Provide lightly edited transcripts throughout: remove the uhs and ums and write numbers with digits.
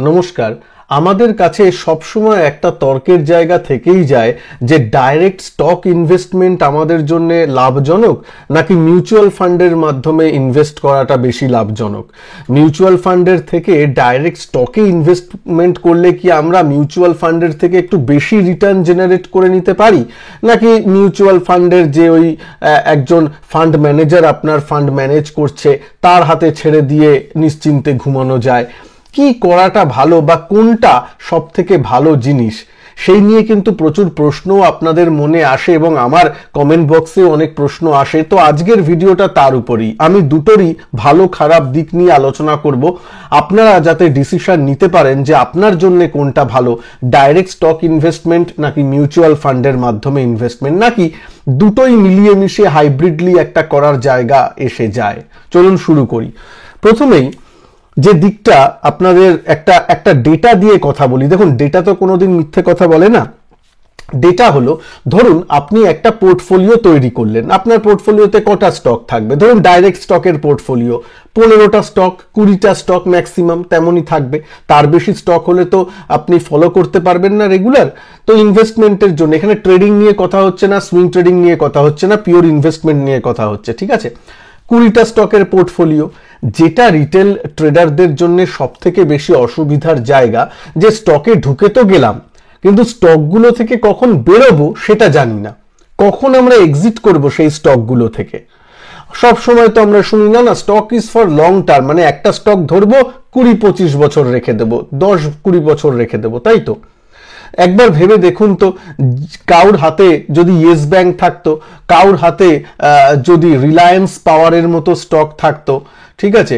নমস্কার। আমাদের কাছে সবসময় একটা তর্কের জায়গা থেকেই যায় যে ডাইরেক্ট স্টক ইনভেস্টমেন্ট আমাদের জন্য লাভজনক নাকি মিউচুয়াল ফান্ডের মাধ্যমে ইনভেস্ট করাটা বেশি লাভজনক। মিউচুয়াল ফান্ডের থেকে ডাইরেক্ট স্টকে ইনভেস্টমেন্ট করলে কি আমরা মিউচুয়াল ফান্ডের থেকে একটু বেশি রিটার্ন জেনারেট করে নিতে পারি, নাকি মিউচুয়াল ফান্ডের যে ওই একজন ফান্ড ম্যানেজার আপনার ফান্ড ম্যানেজ করছে তার হাতে ছেড়ে দিয়ে নিশ্চিন্তে ঘুমানো যায়? কি করাটা ভালো বা কোনটা সব থেকে ভালো জিনিস, সেই নিয়ে কিন্তু প্রচুর প্রশ্ন আপনাদের মনে আসে এবং আমার কমেন্ট বক্সে অনেক প্রশ্ন আসে। তো আজকের ভিডিওটা তার উপরই, আমি দুটোরই ভালো খারাপ দিক নিয়ে আলোচনা করব, আপনারা যাতে ডিসিশন নিতে পারেন যে আপনার জন্য কোনটা ভালো, ডাইরেক্ট স্টক ইনভেস্টমেন্ট নাকি মিউচুয়াল ফান্ডের মাধ্যমে ইনভেস্টমেন্ট, নাকি দুটোই মিলিয়ে মিশিয়ে হাইব্রিডলি একটা করার জায়গা এসে যায়। চলুন শুরু করি। প্রথমেই যে দিকটা আপনাদের একটা ডেটা দিয়ে কথা বলি। দেখুন, ডেটা তো কোনোদিন মিথ্যে কথা বলে না। ডেটা হলো, ধরুন আপনি একটা পোর্টফোলিও তৈরি করলেন, আপনার পোর্টফোলিওতে কটা স্টক থাকবে? ধরুন ডাইরেক্ট স্টকের পোর্টফোলিও 15টা স্টক, 20টা স্টক ম্যাক্সিমাম, তেমনই থাকবে। তার বেশি স্টক হলে তো আপনি ফলো করতে পারবেন না রেগুলার। তো ইনভেস্টমেন্টের জন্য এখানে ট্রেডিং নিয়ে কথা হচ্ছে না, সুইং ট্রেডিং নিয়ে কথা হচ্ছে না, পিওর ইনভেস্টমেন্ট নিয়ে কথা হচ্ছে, ঠিক আছে? 20টা স্টকের পোর্টফোলিও, যেটা রিটেল ট্রেডারদের জন্য সব থেকে বেশি অসুবিধার জায়গা যে স্টকে ঢুকে তো গেলাম, কিন্তু স্টকগুলো থেকে কখন বেরোবো সেটা জানি না, কখন আমরা এক্সিট করব সেই স্টকগুলো থেকে। সব সময় তো আমরা শুনি না stock is for long term, মানে একটা স্টক ধরবো 20-25 বছর রেখে দেবো, 10-20 বছর রেখে দেবো, তাই তো? একবার ভেবে দেখুন তো, কাউর হাতে যদি ইয়েস ব্যাংক থাকতো, কাউর হাতে যদি রিলায়েন্স পাওয়ারের মতো স্টক থাকতো, ঠিক আছে,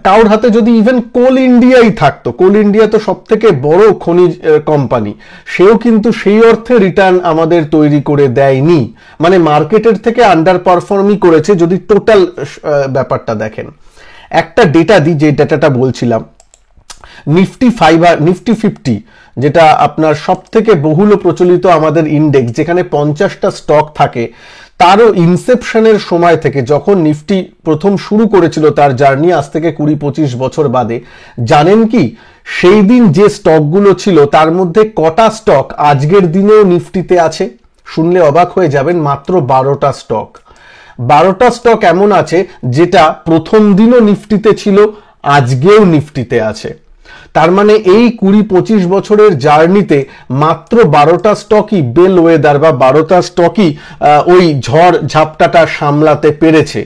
কাউর হাতে যদি ইভেন কোল ইন্ডিয়াই থাকতো, কোল ইন্ডিয়া তো সব থেকে বড় খনিজ কোম্পানি, সেও কিন্তু সেই অর্থে রিটার্ন আমাদের তৈরি করে দেয়নি, মানে মার্কেটের থেকে আন্ডার পারফর্মই করেছে যদি টোটাল ব্যাপারটা দেখেন। একটা ডেটা দিই, যে ডেটাটা বলছিলাম, নিফটি 50, যেটা আপনার সব থেকে বহুল প্রচলিত আমাদের ইন্ডেক্স, যেখানে 50টা স্টক থাকে, তারও ইনসেপশনের সময় থেকে, যখন নিফটি প্রথম শুরু করেছিল তার জার্নি, আজ থেকে 20-25 বছর বাদে, জানেন কি সেই দিন যে স্টকগুলো ছিল তার মধ্যে কটা স্টক আজকের দিনেও নিফটিতে আছে? শুনলে অবাক হয়ে যাবেন, মাত্র 12টা স্টক। 12টা স্টক এমন আছে যেটা প্রথম দিনও নিফটিতে ছিল, আজকেও নিফটিতে আছে। তার মানে এই 20-25 বছরের জার্নিতে মাত্র 12টা স্টকই বেল ওয়েদার বা 12টা স্টকই ওই ঝড় ঝাপটাটা সামলাতে পেরেছে।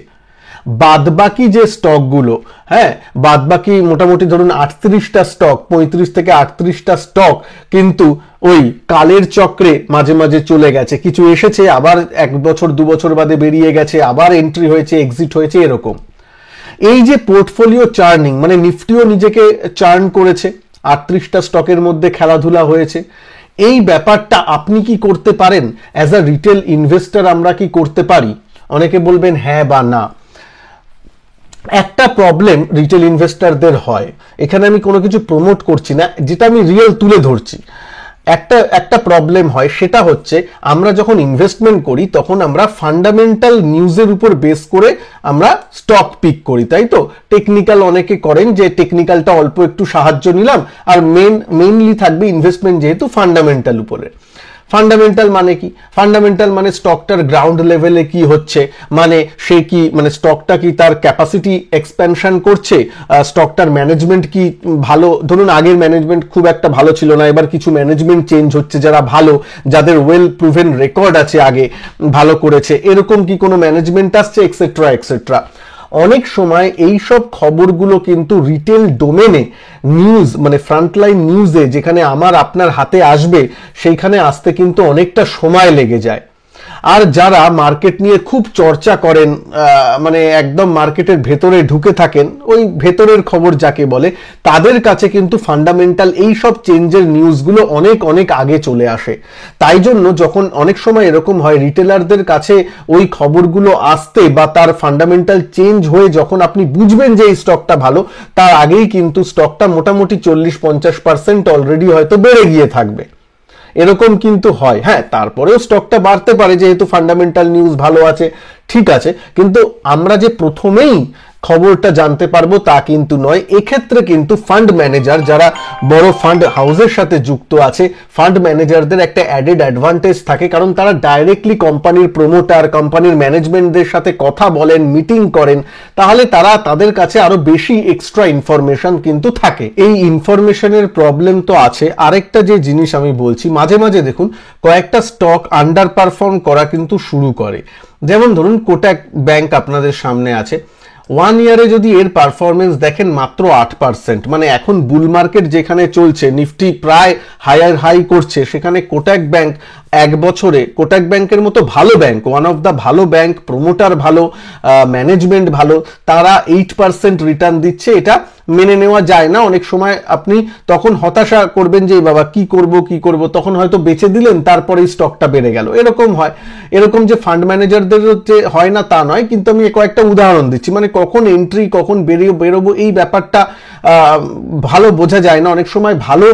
বাদবাকি যে স্টকগুলো, হ্যাঁ, বাদবাকি মোটামুটি ধরুন 38টা স্টক, 35 থেকে 38টা স্টক কিন্তু ওই কালের চক্রে মাঝে মাঝে চলে গেছে, কিছু এসেছে আবার 1 বছর 2 বছর বাদে বেরিয়ে গেছে, আবার এন্ট্রি হয়েছে, এক্সিট হয়েছে, এরকম। এই যে পোর্টফোলিও চার্নিং, মানে নিফটিও নিজেকে চার্ন করেছে, 38টা স্টকের মধ্যে খেলাধুলা হয়েছে, এই ব্যাপারটা আপনি কি করতে পারেন? অ্যাজ আ রিটেল ইনভেস্টর আমরা কি করতে পারি? অনেকে বলবেন হ্যাঁ বা না। একটা প্রবলেম রিটেল ইনভেস্টরদের হয়, এখানে আমি কোনো কিছু প্রমোট করছি না, যেটা আমি রিয়েল তুলে ধরছি। একটা প্রবলেম হয়, সেটা হচ্ছে আমরা যখন ইনভেস্টমেন্ট করি তখন আমরা ফান্ডামেন্টাল নিউজের উপর বেস করে আমরা স্টক পিক করি, তাই তো? টেকনিক্যাল অনেকে করেন যে টেকনিক্যালটা অল্প একটু সাহায্য নিলাম, আর মেইনলি থাকবে ইনভেস্টমেন্ট যেহেতু ফান্ডামেন্টাল উপরে। ফান্ডামেন্টাল মানে কি? ফান্ডামেন্টাল মানে স্টকটার গ্রাউন্ড লেভেলে কি হচ্ছে, মানে সে কি, মানে স্টকটা কি তার ক্যাপাসিটি এক্সপ্যানশন করছে, স্টকটার ম্যানেজমেন্ট কি ভালো, ধরুন আগের ম্যানেজমেন্ট খুব একটা ভালো ছিল না, এবার কিছু ম্যানেজমেন্ট চেঞ্জ হচ্ছে যারা ভালো, যাদের ওয়েল প্রুভেন রেকর্ড আছে, আগে ভালো করেছে, এরকম কি কোনো ম্যানেজমেন্ট আসছে, এক্সেট্রা এক্সেট্রা। অনেক সময় এই সব খবরগুলো কিন্তু রিটেল ডোমেনে নিউজ, মানে ফ্রন্টলাইন নিউজে, যেখানে আমার আপনার হাতে আসবে, সেইখানে আসতে কিন্তু অনেকটা সময় লেগে যায়। আর যারা মার্কেট নিয়ে খুব চর্চা করেন, মানে একদম মার্কেটের ভেতরে ঢুকে থাকেন, ওই ভেতরের খবর যাকে বলে, তাদের কাছে কিন্তু ফান্ডামেন্টাল এই সব চেঞ্জের নিউজগুলো অনেক অনেক আগে চলে আসে। তাই জন্য যখন অনেক সময় এরকম হয়, রিটেলারদের কাছে ওই খবরগুলো আসতে বা তার ফান্ডামেন্টাল চেঞ্জ হয়ে যখন আপনি বুঝবেন যে এই স্টকটা ভালো, তার আগেই কিন্তু স্টকটা মোটামুটি 40-50% অলরেডি হয়তো বেড়ে গিয়ে থাকবে। এরকম কিন্তু হয়। হ্যাঁ, তারপরেও স্টকটা বাড়তে পারে যেহেতু ফান্ডামেন্টাল নিউজ ভালো আছে, ঠিক আছে, কিন্তু আমরা যে প্রথমেই খবরটা জানতে পারবো তা কিন্তু নয়। এক্ষেত্রে কিন্তু ফান্ড ম্যানেজার যারা বড় ফান্ড হাউসের সাথে যুক্ত আছে, ফান্ড ম্যানেজারদের একটা অ্যাডেড অ্যাডভান্টেজ থাকে, কারণ তারা ডাইরেক্টলি কোম্পানির প্রমোটার, কোম্পানির ম্যানেজমেন্টদের সাথে কথা বলেন, মিটিং করেন, তাহলে তাদের কাছে আরো বেশি এক্সট্রা ইনফরমেশন কিন্তু থাকে। এই ইনফরমেশনের প্রবলেম তো আছে। আরেকটা যে জিনিস আমি বলছি, মাঝে মাঝে দেখুন কয়েকটা স্টক আন্ডার পারফর্ম করা কিন্তু শুরু করে। যেমন ধরুন কোটাক ব্যাংক আপনাদের সামনে আছে, 1 ইয়ারে যদি এর পারফরমেন্স দেখেন মাত্র 8%, মানে এখন বুল মার্কেট যেখানে চলছে, নিফটি প্রায় হায়ার হাই করছে, সেখানে কোটাক ব্যাংক এক বছরে, কোটাক ব্যাংকের মতো ভালো ব্যাংক, ওয়ান অফ দ্য ভালো ব্যাংক, প্রমোটার ভালো, ম্যানেজমেন্ট ভালো, তারা 8% রিটার্ন দিচ্ছে। এটা মেনে নেওয়া যায় না। অনেক সময় আপনি তখন হতাশা করবেন যে বাবা কি করব, তখন হয়তো বেচে দিলেন, তারপরে স্টকটা বেড়ে গেল, এরকম হয়। এরকম যে ফান্ড ম্যানেজারদের যে হয় না তা নয়, কিন্তু আমি কয়েকটা উদাহরণ দিচ্ছি, মানে কখন এন্ট্রি, কখন বেরোবো এই ব্যাপারটা ভালো বোঝা যায় না। অনেক সময় ভালো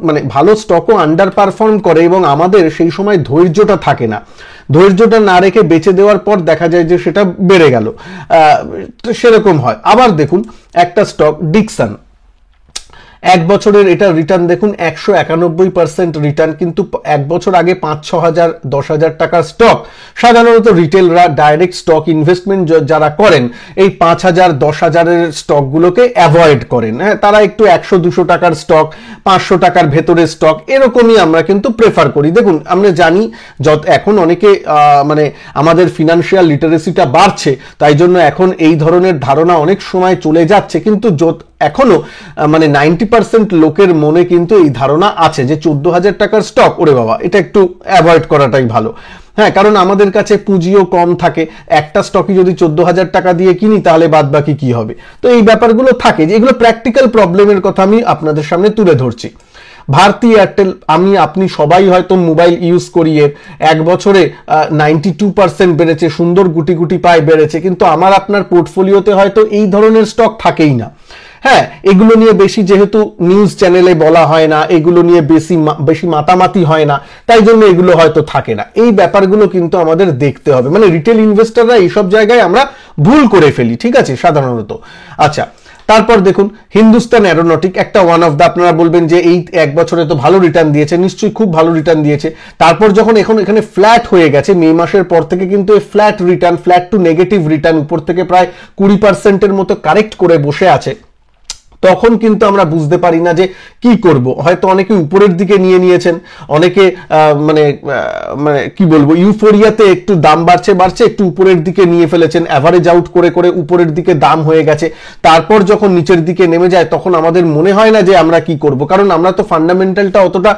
মানে ভালো স্টকও আন্ডার পারফর্ম করে এবং আমাদের সেই সময় ধৈর্যটা থাকে না, ধৈর্যটা না রেখে বেচে দেওয়ার পর দেখা যায় যে সেটা বেড়ে গেল, সেরকম হয়। আবার দেখুন একটা স্টক ডিকসন, এক বছরের এটা রিটার্ন দেখুন 191% রিটার্ন, কিন্তু এক বছর আগে 5-6 হাজার 10 হাজার টাকার স্টক। সাধারণত রিটেলরা ডাইরেক্ট স্টক ইনভেস্টমেন্ট যারা করেন এই 5,000 10,000-এর স্টকগুলোকে অ্যাভয়েড করেন। হ্যাঁ, তারা একটু 100-200 টাকার স্টক, 500 টাকার ভেতরের স্টক, এরকমই আমরা কিন্তু প্রেফার করি। দেখুন আমরা জানি এখন অনেকে মানে আমাদের ফিনান্সিয়াল লিটারেসিটা বাড়ছে, তাই জন্য এখন এই ধরনের ধারণা অনেক সময় চলে যাচ্ছে, কিন্তু এখনো মানে 90% লোকের মনে কিন্তু এই ধারণা আছে যে 14,000 টাকার স্টক, ওরে বাবা এটা একটু অ্যাভয়েড করাটাই ভালো। হ্যাঁ, কারণ আমাদের কাছে পুঁজিও কম থাকে, একটা স্টকই যদি 14,000 টাকা দিয়ে কিনি তাহলে বাদ বাকি কি হবে। তো এই ব্যাপারগুলো থাকে, যে এগুলো প্র্যাকটিক্যাল প্রবলেমের কথা আমি আপনাদের সামনে তুলে ধরছি। ভারতী এয়ারটেল, আপনি সবাই হয়তো মোবাইল ইউজ করি, এর এক বছরে 92% বেড়েছে, সুন্দর গুটি গুটি পায় বেড়েছে, কিন্তু আমার আপনার পোর্টফোলিওতে হয়তো এই ধরনের স্টক থাকেই না। হ্যাঁ, এগুলো নিয়ে বেশি যেহেতু নিউজ চ্যানেলে বলা হয় না, এগুলো নিয়ে বেশি মাতামাতি হয় না, তাই জন্য এগুলো হয়তো থাকে না। এই ব্যাপারগুলো কিন্তু আমাদের দেখতে হবে, মানে রিটেল ইনভেস্টররা এইসব জায়গায় আমরা ভুল করে ফেলি, ঠিক আছে, সাধারণত। আচ্ছা, তারপর দেখুন হিন্দুস্তান অ্যারোনটিক, একটা ওয়ান অফ দ্য, আপনারা বলবেন যে এই এক বছরে তো ভালো রিটার্ন দিয়েছে, নিশ্চয়ই খুব ভালো রিটার্ন দিয়েছে। তারপর যখন এখানে ফ্ল্যাট হয়ে গেছে, মে মাসের পর থেকে কিন্তু এই flat return, flat to negative return, উপর থেকে প্রায় 20%-এর মতো কারেক্ট করে বসে আছে, তখন কিন্তু আমরা বুঝতে পারি না যে কি করব। হয়তো অনেকে উপরের দিকে নিয়েছেন, অনেকে মানে কি বলবো, ইউফোরিয়াতে একটু দাম বাড়ছে একটু উপরের দিকে নিয়ে ফেলেছেন, অ্যাভারেজ আউট করে উপরের দিকে দাম হয়ে গেছে, তারপর যখন নিচের দিকে নেমে যায় তখন আমাদের মনে হয় না যে আমরা কি করব, কারণ আমরা তো ফান্ডামেন্টালটা অতটা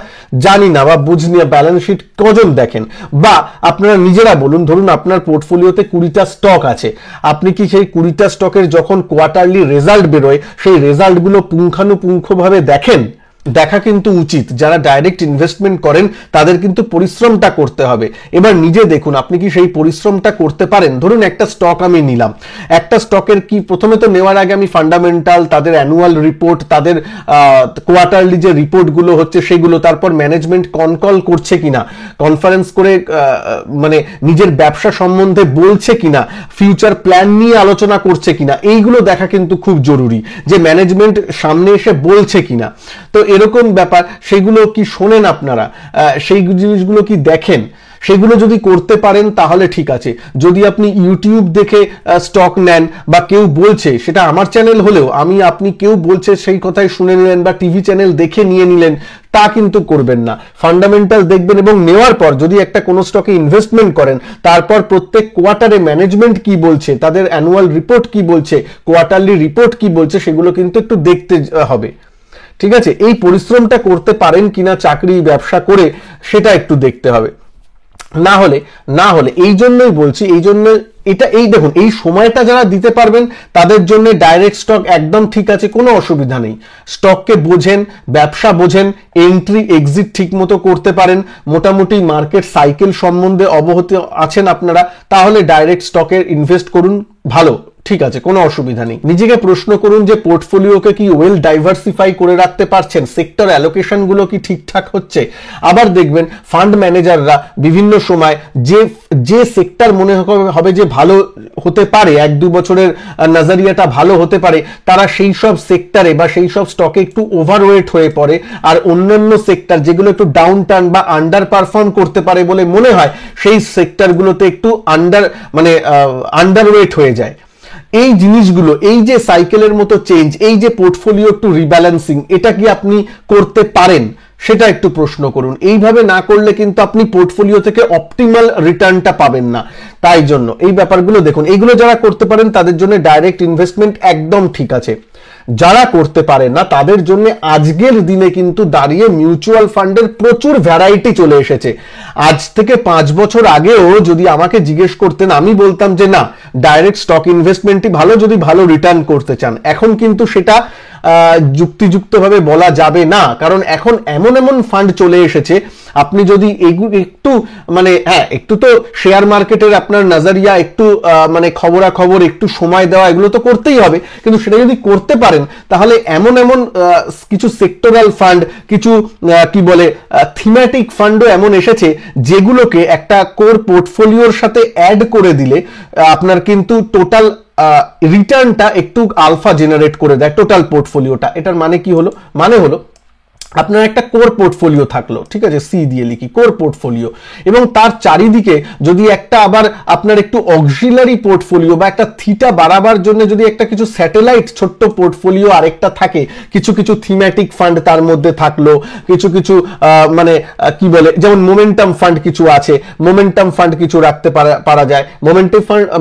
জানি না বা বুঝনি। ব্যালেন্স শিট কজন দেখেন, বা আপনারা নিজেরা বলুন, ধরুন আপনার পোর্টফোলিওতে 20টা স্টক আছে, আপনি কি সেই 20টা স্টকের যখন কোয়ার্টারলি রেজাল্ট বেরোয় সেই রেজাল্টগুলো পুঙ্খানুপুঙ্খভাবে দেখেন? দেখা কিন্তু উচিত। যারা ডাইরেক্ট ইনভেস্টমেন্ট করেন তাদের কিন্তু পরিশ্রমটা করতে হবে। এবার নিজে দেখুন আপনি কি সেই পরিশ্রমটা করতে পারেন। ধরুন একটা স্টক আমি নিলাম, একটা স্টকের কি প্রথমে তো নেওয়ার আগে আমি ফান্ডামেন্টাল, তাদের অ্যানুয়াল রিপোর্ট, তাদের কোয়ার্টারলি যে রিপোর্টগুলো হচ্ছে সেগুলো, তারপর ম্যানেজমেন্ট কল করছে কিনা, কনফারেন্স করে মানে নিজের ব্যবসা সম্বন্ধে বলছে কিনা, ফিউচার প্ল্যান নিয়ে আলোচনা করছে কিনা, এইগুলো দেখা কিন্তু খুব জরুরি, যে ম্যানেজমেন্ট সামনে এসে বলছে কিনা। তো এরকম ব্যাপার, সেগুলো কি শোনেন আপনারা, সেই জিনিসগুলো কি দেখেন? সেগুলো যদি করতে পারেন তাহলে ঠিক আছে। যদি আপনি ইউটিউব দেখে স্টক নেন বা কেউ বলছে, সেটা আমার চ্যানেল হলেও আপনি কেউ বলছে সেই কথাই শুনে নিলেন বা টিভি চ্যানেল দেখে নিয়ে নিলেন, তা কিন্তু করবেন না। ফান্ডামেন্টাল দেখবেন এবং নেওয়ার পর যদি একটা কোনো স্টকে ইনভেস্টমেন্ট করেন, তারপর প্রত্যেক কোয়ার্টারে ম্যানেজমেন্ট কি বলছে, তাদের অ্যানুয়াল রিপোর্ট কি বলছে, কোয়ার্টারলি রিপোর্ট কি বলছে, সেগুলো কিন্তু একটু দেখতে হবে। ঠিক আছে, এই পরিশ্রমটা করতে পারেন কিনা চাকরি ব্যবসা করে, সেটা একটু দেখতে হবে। না হলে এই জন্যই বলছি, এই দেখুন এই সময়টা যারা দিতে পারবেন তাদের জন্য ডাইরেক্ট স্টক একদম ঠিক আছে, কোনো অসুবিধা নেই। স্টককে বোঝেন, ব্যবসা বোঝেন, এন্ট্রি এক্সিট ঠিক মতো করতে পারেন, মোটামুটি মার্কেট সাইকেল সম্বন্ধে অবগত আছেন আপনারা, তাহলে ডাইরেক্ট স্টকে ইনভেস্ট করুন, ভালো ঠিক আছে, কোনো অসুবিধা নেই। নিজেকে প্রশ্ন করুন যে পোর্টফোলিওকে কি ওয়েল ডাইভার্সিফাই করে রাখতে পারছেন, সেক্টর অ্যালোকেশন গুলো কি ঠিকঠাক হচ্ছে। আবার দেখবেন ফান্ড ম্যানেজাররা বিভিন্ন সময় যে সেক্টর মনে হবে যে ভালো হতে পারে, 1-2 বছরের নজরিয়াটা ভালো হতে পারে, তারা সেই সব সেক্টরে বা সেই সব স্টকে একটু ওভারওয়েট হয়ে পড়ে, আর অন্যান্য সেক্টর যেগুলো একটু ডাউন টার্ন বা আন্ডার পারফর্ম করতে পারে বলে মনে হয় সেই সেক্টরগুলোতে একটু আন্ডারওয়েট হয়ে যায়। এই জিনিসগুলো, এই যে সাইকেলের মতো চেঞ্জ, এই যে পোর্টফোলিও একটু রিব্যালেন্সিং, এটা কি আপনি করতে পারেন সেটা একটু প্রশ্ন করুন। এইভাবে না করলে কিন্তু আপনি পোর্টফোলিও থেকে অপটিমাল রিটার্নটা পাবেন না। তাই জন্য এই ব্যাপারগুলো দেখুন, এইগুলো যারা করতে পারেন তাদের জন্য ডাইরেক্ট ইনভেস্টমেন্ট একদম ঠিক আছে। যারা করতে পারে না তাদের জন্য আজকের দিনে কিন্তু দাঁড়িয়ে মিউচুয়াল ফান্ডের প্রচুর ভ্যারাইটি চলে এসেছে। আজ থেকে 5 বছর আগেও যদি আমাকে জিজ্ঞেস করতেন, আমি বলতাম যে না, ডাইরেক্ট স্টক ইনভেস্টমেন্টই ভালো যদি ভালো রিটার্ন করতে চান। এখন কিন্তু সেটা যুক্তিযুক্তভাবে বলা যাবে না, কারণ এখন এমন এমন ফান্ড চলে এসেছে, আপনি যদি একটু একটু তো শেয়ার মার্কেটের আপনার নজরিয়া, একটু খবরাখবর, একটু সময় দেওয়া, এগুলো তো করতেই হবে। কিন্তু সেটা যদি করতে পারেন তাহলে এমন কিছু সেক্টরাল ফান্ড, কিছু থিমেটিক ফান্ডও এমন এসেছে যেগুলোকে একটা কোর পোর্টফোলিওর সাথে অ্যাড করে দিলে আপনার কিন্তু টোটাল রিটার্নটা একটু আলফা জেনারেট করে দেয় টোটাল পোর্টফোলিওটা। এটার মানে কি হলো? মানে হলো আপনার একটা কোর পোর্টফোলিও থাকলো, ঠিক আছে, সি দিয়ে লিখি, কোর পোর্টফোলিও, এবং তার চারিদিকে যদি একটা আবার আপনার একটু অক্সিলারি পোর্টফোলিও বা একটা থিটা বাড়াবার জন্য যদি একটা কিছু স্যাটেলাইট ছোট্ট পোর্টফোলিও আরেকটা থাকে, কিছু কিছু থিমেটিক ফান্ড তার মধ্যে থাকলো, কিছু কিছু যেমন মোমেন্টাম ফান্ড কিছু আছে, মোমেন্টাম ফান্ড কিছু রাখতে পারা যায়।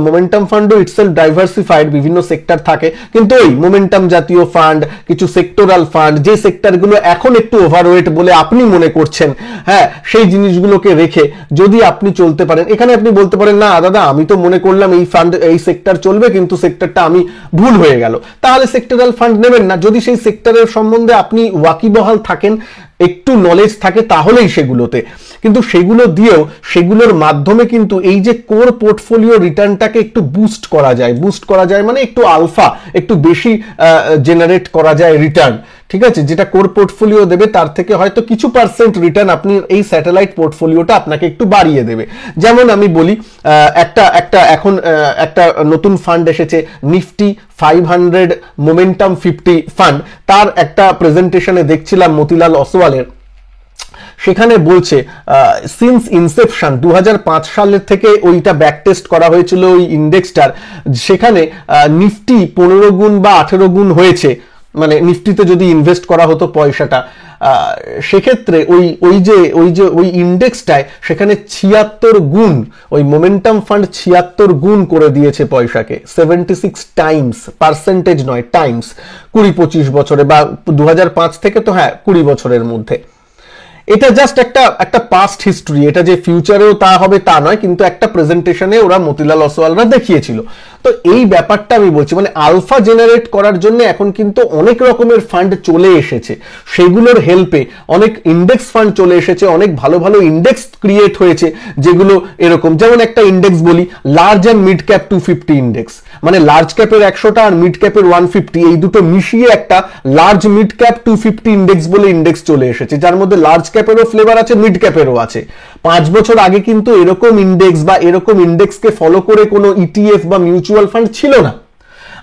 মোমেন্টাম ফান্ডও ইটসেলফ ডাইভার্সিফাইড, বিভিন্ন সেক্টর থাকে, কিন্তু ওই মোমেন্টাম জাতীয় ফান্ড, কিছু সেক্টরাল ফান্ড, যে সেক্টরগুলো এখন একটু ওভারওয়েট বলে আপনি মনে করছেন, হ্যাঁ, সেই জিনিসগুলোকে রেখে যদি আপনি চলতে পারেন। এখানে আপনি বলতে পারেন না দাদা, আমি তো মনে করলাম এই ফান্ড, এই সেক্টর চলবে, কিন্তু সেক্টরটা আমি ভুল হয়ে গেল, তাহলে সেক্টরাল ফান্ড নেবেন না। যদি সেই সেক্টরের সম্বন্ধে আপনি ওয়াকিবহাল থাকেন, একটু নলেজ থাকে, তাহলেই সেগুলোতে, কিন্তু সেগুলো দিয়েও, সেগুলোর মাধ্যমে কিন্তু এই যে কোর পোর্টফোলিও রিটার্নটাকে একটু বুস্ট করা যায় মানে একটু আলফা, একটু বেশি জেনারেট করা যায় রিটার্ন, ঠিক আছে, যেটা কোর পোর্টফোলিও দেবে তার থেকে হয়তো কিছু পার্সেন্ট রিটার্ন আপনি এই স্যাটেলাইট পোর্টফোলিওটা আপনাকে একটু বাড়িয়ে দেবে। যেমন আমি বলি, এখন একটা নতুন ফান্ড এসেছে, নিফটি 500 মোমেন্টাম 50 ফান্ড। তার একটা প্রেজেন্টেশনে দেখছিলাম মতিলাল অসওয়ালের, সেখানে বলছে সিন্স ইনসেপশন 2005 সালের থেকে ওইটা ব্যাক টেস্ট করা হয়েছিল ওই ইন্ডেক্সটার, সেখানে নিফটি 15 গুণ বা 18 গুণ হয়েছে, মানে নিফটিতে যদি ইনভেস্ট করা হতো পয়সাটা, সেক্ষেত্রে ওই ইন্ডেক্সটায় সেখানে 76 গুণ, ওই মোমেন্টাম ফান্ড 76 গুণ করে দিয়েছে পয়সাকে, 76 টাইমস, পার্সেন্টেজ নয়, টাইমস, 20-25 বছরে বা 2005 থেকে, তো হ্যাঁ 20 বছরের মধ্যে। এটা জাস্ট একটা পাস্ট হিস্ট্রি, এটা যে ফিউচারেও তা হবে তা নয়, কিন্তু একটা প্রেজেন্টেশনে ওরা মতিলাল অসওয়ালরা দেখিয়েছিল। তো এই ব্যাপারটা আমি বলছি, মানে আলফা জেনারেট করার জন্য এখন কিন্তু অনেক রকমের ফান্ড চলে এসেছে, সেগুলোর হেল্পে অনেক ইন্ডেক্স ফান্ড চলে এসেছে, অনেক ভালো ভালো ইন্ডেক্স ক্রিয়েট হয়েছে, যেগুলো এরকম, যেমন একটা ইন্ডেক্স বলি, large and mid cap 250 index, মানে লার্জ ক্যাপের 100টা আর মিড ক্যাপের 150, এই দুটো মিশিয়ে একটা লার্জ মিড ক্যাপ 250 ইন্ডেক্স বলে ইন্ডেক্স চলে এসেছে, যার মধ্যে লার্জ ক্যাপেরও ফ্লেভার আছে, মিড ক্যাপেরও আছে। 5 বছর আগে কিন্তু এরকম ইন্ডেক্স বা এরকম ইন্ডেক্সকে ফলো করে কোনো ইটিএফ বা মিউচুয়াল ফান্ড ছিল না।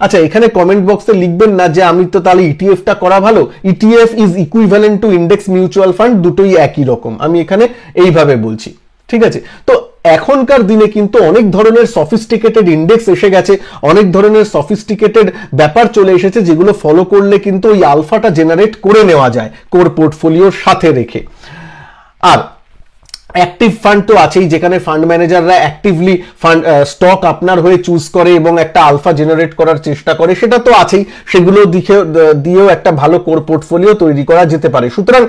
আচ্ছা, এখানে কমেন্ট বক্সে লিখবেন না যে আমি তো তাহলে ইটিএফটা করা ভালো, ETF is equivalent to index mutual fund, দুটোই একই রকম, আমি এখানে এইভাবে বলছি, ঠিক আছে। তো এখনকার দিনে কিন্তু অনেক ধরনের সফিস্টিকেটেড ইন্ডেক্স এসে গেছে, অনেক ধরনের সফিস্টিকেটেড ব্যাপার চলে এসেছে, যেগুলো ফলো করলে কিন্তু ওই আলফাটা জেনারেট করে নেওয়া যায় কোর পোর্টফোলিওর সাথে রেখে। আর অ্যাক্টিভ ফান্ড তো আছেই, যেখানে ফান্ড ম্যানেজাররা অ্যাক্টিভলি ফান্ড স্টক আপনার হয়ে চুজ করে এবং একটা আলফা জেনারেট করার চেষ্টা করে, সেটা তো আছেই, সেগুলো দিয়েও একটা ভালো কোর পোর্টফোলিও তৈরি করা যেতে পারে। সুতরাং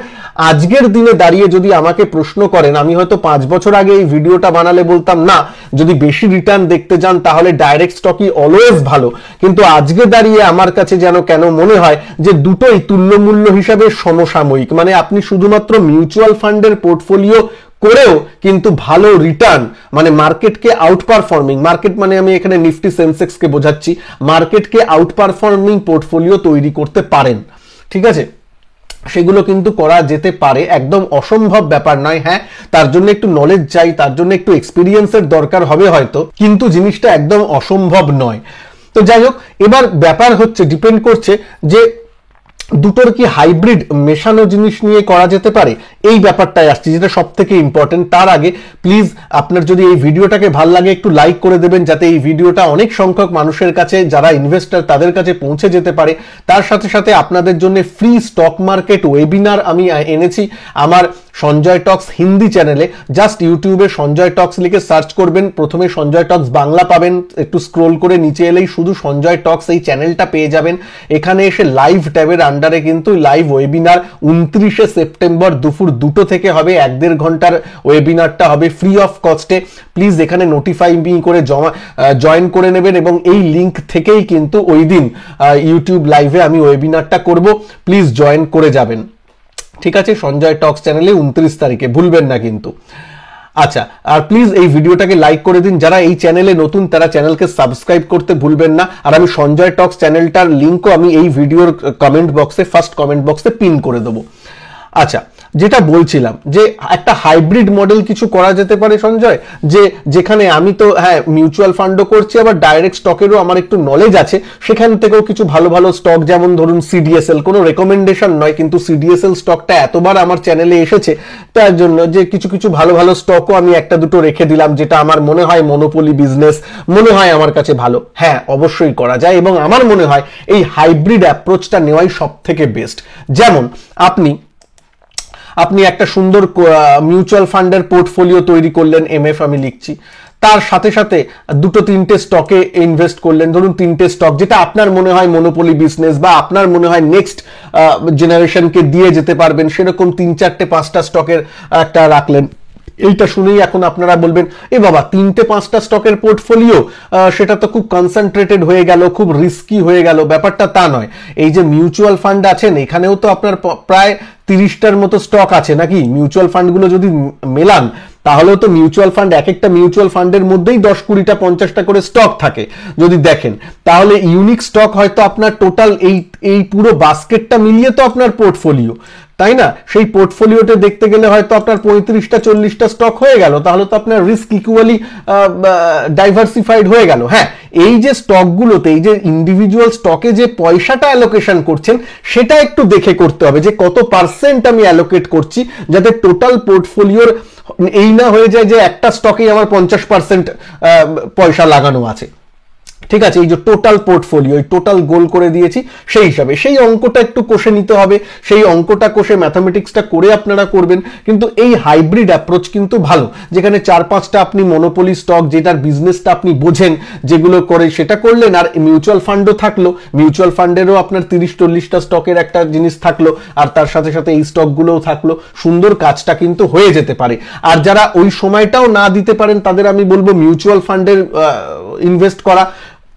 আজকের দিনে দাঁড়িয়ে যদি আমাকে প্রশ্ন করেন, আমি হয়তো 5 বছর আগে এই ভিডিওটা বানালে বলতাম না, যদি বেশি রিটার্ন দেখতে যান তাহলে ডাইরেক্ট স্টকই অলওয়েজ ভালো, কিন্তু আজকে দাঁড়িয়ে আমার কাছে যেন কেন মনে হয় যে দুটোই তুল্যমূল্য হিসাবে সমসাময়িক, মানে আপনি শুধুমাত্র মিউচুয়াল ফান্ডের পোর্টফোলিও করেও কিন্তু ভালো রিটার্ন, মানে মার্কেটকে আউট পারফর্মিং, মার্কেট মানে আমি এখানে নিফটি সেন্সেক্স কে বোঝাচ্ছি, মার্কেটকে আউট পারফর্মিং পোর্টফোলিও তৈরি করতে পারেন। ঠিক আছে, সেগুলো কিন্তু করা যেতে পারে, একদম অসম্ভব ব্যাপার নয়। হ্যাঁ, তার জন্য একটু নলেজ চাই, তার জন্য একটু এক্সপিরিয়েন্সের দরকার হবে হয়তো, কিন্তু জিনিসটা একদম অসম্ভব নয়। তো যাই হোক, এবার ব্যাপার হচ্ছে, ডিপেন্ড করছে যে দুটোর কি হাইব্রিড মেশানো জিনিস নিয়ে করা যেতে পারে, এই ব্যাপারটাই আসছে, যেটা সব থেকে ইম্পর্টেন্ট। তার আগে প্লিজ আপনার যদি এই ভিডিওটাকে ভালো লাগে একটু লাইক করে দেবেন, যাতে এই ভিডিওটা অনেক সংখ্যক মানুষের কাছে, যারা ইনভেস্টর তাদের কাছে পৌঁছে যেতে পারে। তার সাথে সাথে আপনাদের জন্য ফ্রি স্টক মার্কেট ওয়েবিনার আমি এনেছি আমার সঞ্জয় টক্স হিন্দি চ্যানেলে। জাস্ট ইউটিউবে সঞ্জয় টক্স লিখে সার্চ করবেন, প্রথমে সঞ্জয় টক্স বাংলা পাবেন, একটু স্ক্রোল করে নিচে এলেই শুধু সঞ্জয় টক্স এই চ্যানেলটা পেয়ে যাবেন। এখানে এসে লাইভ ট্যাবের আন্ডারে কিন্তু লাইভ ওয়েবিনার 29শে সেপ্টেম্বর দুপুর 2টো থেকে হবে, 1.5 ঘন্টার ওয়েবিনারটা হবে ফ্রি অফ কস্টে। প্লিজ এখানে নোটিফাই মি করে জয়েন করে নেবেন, এবং এই লিঙ্ক থেকেই কিন্তু ওই দিন ইউটিউব লাইভে আমি ওয়েবিনারটা করব, প্লিজ জয়েন করে যাবেন। ঠিক আছে, সঞ্জয় টক্স চ্যানেলে 29 তারিখে, ভুলবেন না কিন্তু। আচ্ছা, আর প্লিজ এই ভিডিওটাকে লাইক করে দিন। যারা এই চ্যানেলে নতুন তারা চ্যানেলকে সাবস্ক্রাইব করতে ভুলবেন না। আর আমি সঞ্জয় টক্স চ্যানেলটার লিঙ্কও আমি এই ভিডিওর কমেন্ট বক্সে, ফার্স্ট কমেন্ট বক্সে পিন করে দেবো। আচ্ছা, যেটা বলছিলাম যে একটা হাইব্রিড মডেল কিছু করা যেতে পারে সঞ্জয়, যে যেখানে আমি তো হ্যাঁ মিউচুয়াল ফান্ডও করছি, আবার ডাইরেক্ট স্টকেরও আমার একটু নলেজ আছে, সেখান থেকেও কিছু ভালো ভালো স্টক, যেমন ধরুন সিডিএসএল, কোনো রেকমেন্ডেশন নয়, কিন্তু সিডিএসএল স্টকটা এতবার আমার চ্যানেলে এসেছে, তার জন্য যে কিছু কিছু ভালো ভালো স্টকও আমি একটা দুটো রেখে দিলাম, যেটা আমার মনে হয় মনোপলি বিজনেস মনে হয় আমার কাছে ভালো। হ্যাঁ, অবশ্যই করা যায়, এবং আমার মনে হয় এই হাইব্রিড অ্যাপ্রোচটা নেওয়াই সব থেকে বেস্ট। যেমন আপনি একটা সুন্দর মিউচুয়াল ফান্ডের পোর্টফোলিও তৈরি করলেন, এমএফ আমি লিখছি, তার সাথে সাথে 2-3টে স্টকে ইনভেস্ট করলেন, ধরুন 3টে স্টক, যেটা আপনার মনে হয় মনোপলি বিজনেস বা আপনার মনে হয় নেক্সট জেনারেশনকে দিয়ে যেতে পারবেন, সেরকম 3-4-5টা স্টকের একটা রাখলেন। এইটা শুনেই এখন আপনারা বলবেন, এ বাবা 3-5টা স্টকের পোর্টফোলিও, সেটা তো খুব কনসেন্ট্রেটেড হয়ে গেল, খুব রিস্কি হয়ে গেল। ব্যাপারটা তা নয়। এই যে মিউচুয়াল ফান্ড আছেন, এখানেও তো আপনার প্রায় 30টার মতো স্টক আছে নাকি? মিউচুয়াল ফান্ডগুলো যদি মেলান তাহলেও তো মিউচুয়াল ফান্ড, এক একটা মিউচুয়াল ফান্ডের মধ্যেই 10-20টা 50টা করে স্টক থাকে। যদি দেখেন তাহলে ইউনিক স্টক হয়তো আপনার টোটাল এই পুরো বাস্কেটটা মিলিয়ে তো আপনার পোর্টফোলিও, তাই না? সেই পোর্টফোলিওতে দেখতে গেলে হয়তো আপনার 35টা-40টা স্টক হয়ে গেল, তাহলে তো আপনার রিস্ক ইকুয়ালি ডাইভার্সিফাইড হয়ে গেল। হ্যাঁ, এই যে স্টকগুলোতে, এই যে ইন্ডিভিজুয়াল স্টকে যে পয়সাটা অ্যালোকেশন করছেন, সেটা একটু দেখে করতে হবে যে কত পার্সেন্ট আমি অ্যালোকেট করছি, যাতে টোটাল পোর্টফোলিওর এই না হয়ে যায় যে একটা স্টকেই আমার 50% পয়সা লাগানো আছে। ঠিক আছে, এই যে টোটাল পোর্টফোলিও, এই টোটাল গোল করে দিয়েছি, সেই হিসাবে সেই অঙ্কটা একটু কষে নিতে হবে, সেই অঙ্কটা কষে ম্যাথামেটিক্সটা করে আপনারা করবেন। কিন্তু এই হাইব্রিড অ্যাপ্রোচ কিন্তু ভালো, যেখানে 4-5টা আপনি মনোপলি স্টক, যেটার বিজনেসটা আপনি বোঝেন, যেগুলো করে সেটা করলেন, আর মিউচুয়াল ফান্ডও থাকলো, মিউচুয়াল ফান্ডেরও আপনার 30-40টা স্টকের একটা জিনিস থাকলো, আর তার সাথে সাথে এই স্টকগুলোও থাকলো, সুন্দর কাজটা কিন্তু হয়ে যেতে পারে। আর যারা ওই সময়টাও না দিতে পারেন, তাদের আমি বলবো মিউচুয়াল ফান্ডের ইনভেস্ট করা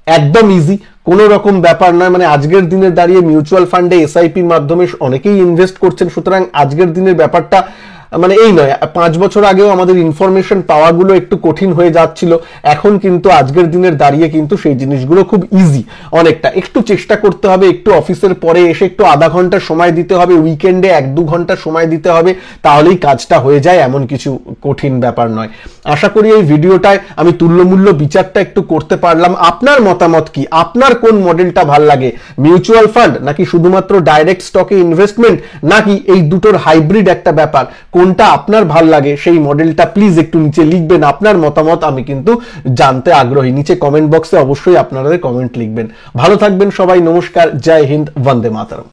একদম ইজি, কোনো রকম ব্যাপার নয়। মানে আজকের দিনে দাঁড়িয়ে মিউচুয়াল ফান্ডে এসআইপির মাধ্যমে অনেকেই ইনভেস্ট করছেন, সুতরাং আজকের দিনের ব্যাপারটা মানে এই নয়। 5 বছর আগেও আমাদের ইনফরমেশন পাওয়াগুলো একটু কঠিন হয়ে যাচ্ছিল, এখন কিন্তু আজকের দিনের দাঁড়িয়ে কিন্তু সেই জিনিসগুলো খুব ইজি অনেকটা। একটু চেষ্টা করতে হবে, একটু অফিসের পরে এসে একটু আধা ঘন্টা সময় দিতে হবে, উইকেন্ডে 1-2 ঘন্টা সময় দিতে হবে, তাহলেই কাজটা হয়ে যায়, এমন কিছু কঠিন ব্যাপার নয়। আশা করি এই ভিডিওটায় আমি তুল্যমূল্য বিচারটা একটু করতে পারলাম। আপনার মতামত কি? আপনার কোন মডেলটা ভাল লাগে? মিউচুয়াল ফান্ড নাকি শুধুমাত্র ডাইরেক্ট স্টকে ইনভেস্টমেন্ট, নাকি এই দুটোর হাইব্রিড একটা ব্যাপার? কোনটা আপনার ভাল লাগে সেই মডেলটা প্লিজ একটু নিচে লিখবেন। আপনার মতামত আমি কিন্তু জানতে আগ্রহী। নিচে কমেন্ট বক্সে অবশ্যই আপনারা কমেন্ট লিখবেন। ভালো থাকবেন সবাই, নমস্কার, জয় হিন্দ, বন্দে মাতরম।